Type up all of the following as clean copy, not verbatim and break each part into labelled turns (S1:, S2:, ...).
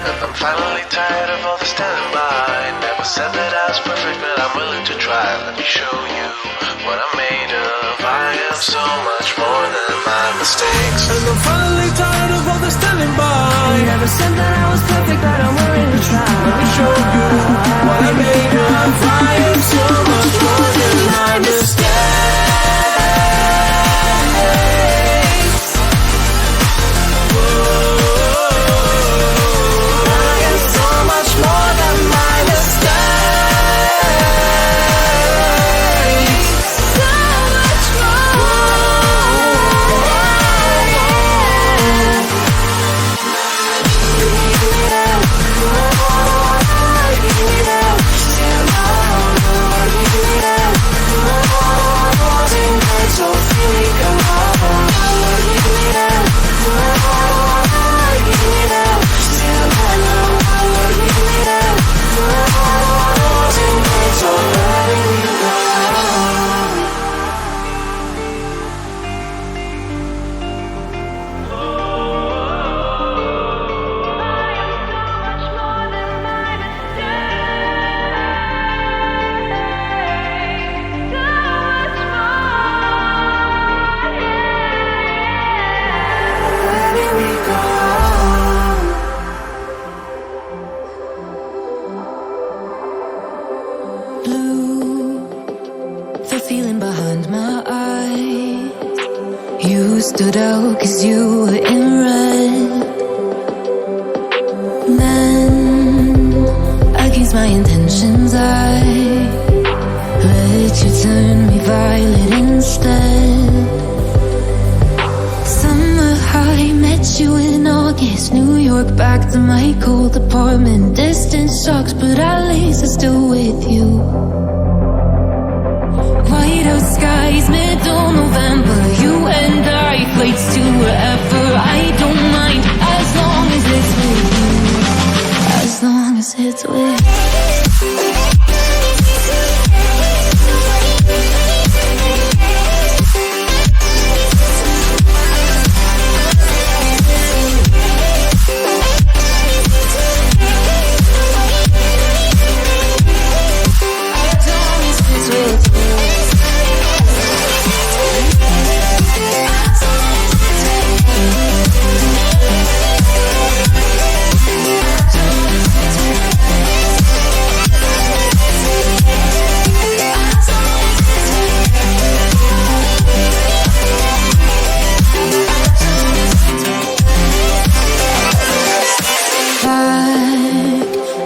S1: And I'm finally tired of all the standing by. Never said that I was perfect, but I'm willing to try. Let me show you what I'm made of. I am so much more than my mistakes.
S2: And I'm finally tired of all the standing by.
S3: Never said that I was perfect, but I'm willing to try.
S2: Let me show you what I'm made of. I am so much more than my mistakes.
S3: The feeling behind my eyes. You stood out 'cause you were in red. Then, against my intentions, I let you turn me violet instead. Summer high, met you in August. New York, back to my cold apartment. Distance sucks, but at least I'm still with you. White out skies, middle November. You and I, flights to wherever. I don't mind, as long as it's with you. As long as it's with you.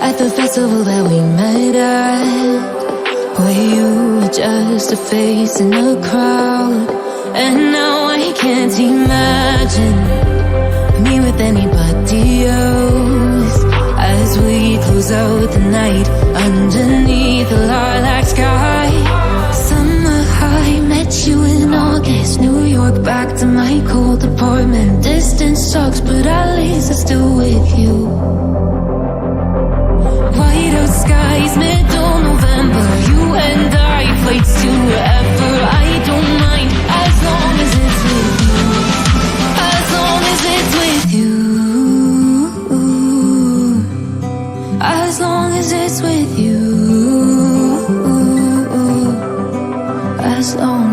S3: At the festival that we met at, where you were just a face in a crowd. And now I can't imagine me with anybody else. As we close out the night underneath the lilac sky. Summer high, met you in August. New York, back to my cold apartment. Distance sucks, but at least I'm still with you. White out skies, middle November. You and I, flights to wherever. I don't mind, as long as it's with you. As long as it's with you. As long as it's with you. As long